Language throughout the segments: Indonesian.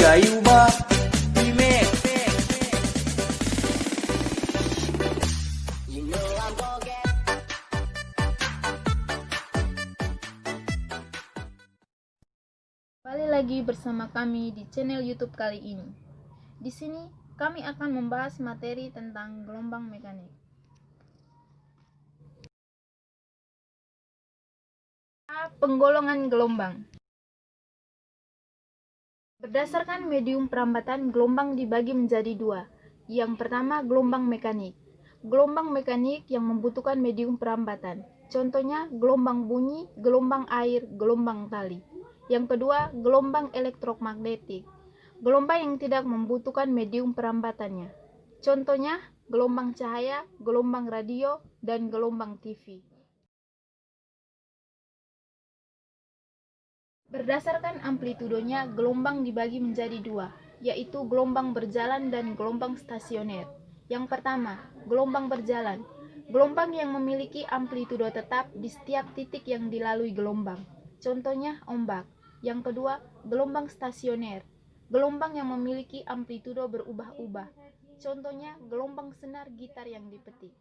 Ayuba Remix. Kembali lagi bersama kami di channel YouTube kali ini. Di sini kami akan membahas materi tentang gelombang mekanik. Penggolongan gelombang. Berdasarkan medium perambatan, gelombang dibagi menjadi dua. Yang pertama, gelombang mekanik. Gelombang mekanik yang membutuhkan medium perambatan. Contohnya, gelombang bunyi, gelombang air, gelombang tali. Yang kedua, gelombang elektromagnetik. Gelombang yang tidak membutuhkan medium perambatannya. Contohnya, gelombang cahaya, gelombang radio, dan gelombang TV. Berdasarkan amplitudonya, gelombang dibagi menjadi dua, yaitu gelombang berjalan dan gelombang stasioner. Yang pertama, gelombang berjalan. Gelombang yang memiliki amplitudo tetap di setiap titik yang dilalui gelombang. Contohnya, ombak. Yang kedua, gelombang stasioner. Gelombang yang memiliki amplitudo berubah-ubah. Contohnya, gelombang senar gitar yang dipetik.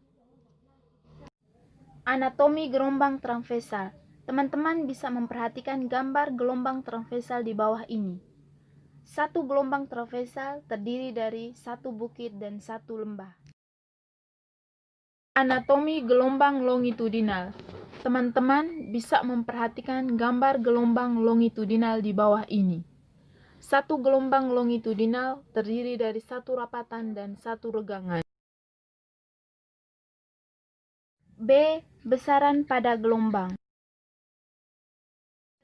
Anatomi gelombang transversal. Teman-teman bisa memperhatikan gambar gelombang transversal di bawah ini. Satu gelombang transversal terdiri dari satu bukit dan satu lembah. Anatomi gelombang longitudinal. Teman-teman bisa memperhatikan gambar gelombang longitudinal di bawah ini. Satu gelombang longitudinal terdiri dari satu rapatan dan satu regangan. B. Besaran pada gelombang.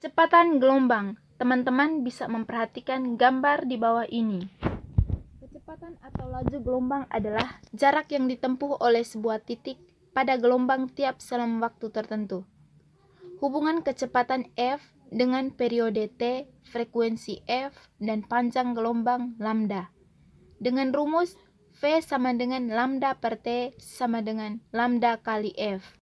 Kecepatan gelombang. Teman-teman bisa memperhatikan gambar di bawah ini. Kecepatan atau laju gelombang adalah jarak yang ditempuh oleh sebuah titik pada gelombang tiap selama waktu tertentu. Hubungan kecepatan F dengan periode T, frekuensi F, dan panjang gelombang lambda. Dengan rumus V sama dengan lambda per T sama dengan lambda kali F.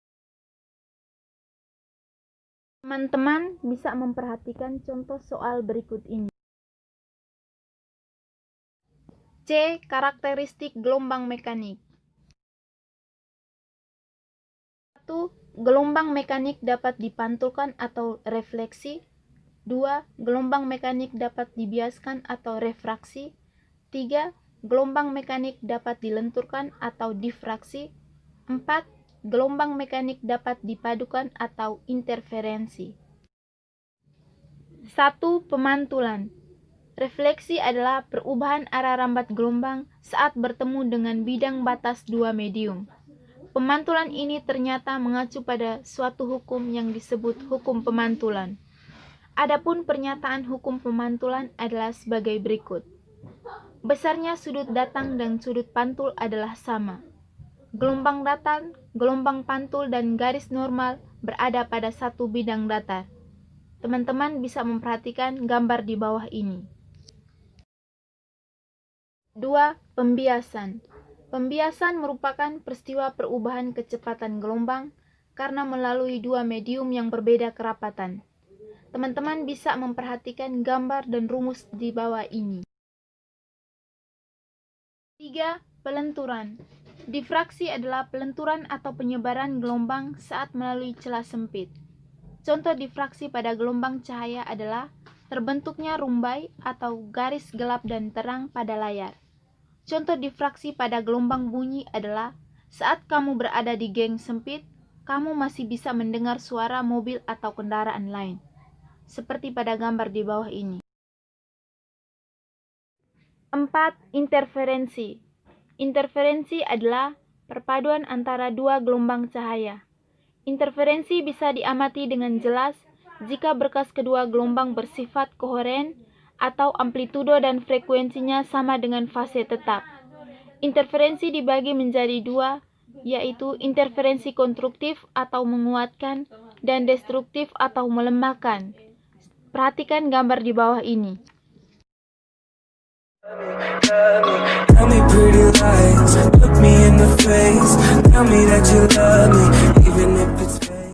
Teman-teman bisa memperhatikan contoh soal berikut ini. C. Karakteristik gelombang mekanik. 1. Gelombang mekanik dapat dipantulkan atau refleksi. 2. Gelombang mekanik dapat dibiaskan atau refraksi. 3. Gelombang mekanik dapat dilenturkan atau difraksi. 4. Gelombang mekanik dapat dipadukan atau interferensi. 1. Pemantulan. Refleksi adalah perubahan arah rambat gelombang saat bertemu dengan bidang batas dua medium. Pemantulan ini ternyata mengacu pada suatu hukum yang disebut hukum pemantulan. Adapun pernyataan hukum pemantulan adalah sebagai berikut. Besarnya sudut datang dan sudut pantul adalah sama. Gelombang datang, gelombang pantul, dan garis normal berada pada satu bidang datar. Teman-teman bisa memperhatikan gambar di bawah ini. 2. Pembiasan. Pembiasan merupakan peristiwa perubahan kecepatan gelombang karena melalui dua medium yang berbeda kerapatan. Teman-teman bisa memperhatikan gambar dan rumus di bawah ini. 3. Pelenturan. Difraksi adalah pelenturan atau penyebaran gelombang saat melalui celah sempit. Contoh difraksi pada gelombang cahaya adalah terbentuknya rumbai atau garis gelap dan terang pada layar. Contoh difraksi pada gelombang bunyi adalah saat kamu berada di geng sempit, kamu masih bisa mendengar suara mobil atau kendaraan lain, seperti pada gambar di bawah ini. 4. Interferensi. Interferensi adalah perpaduan antara dua gelombang cahaya. Interferensi bisa diamati dengan jelas jika berkas kedua gelombang bersifat koheren atau amplitudo dan frekuensinya sama dengan fase tetap. Interferensi dibagi menjadi dua, yaitu interferensi konstruktif atau menguatkan dan destruktif atau melemahkan. Perhatikan gambar di bawah ini. Tell me pretty lies, look me in the face, tell me that you love me, even if it's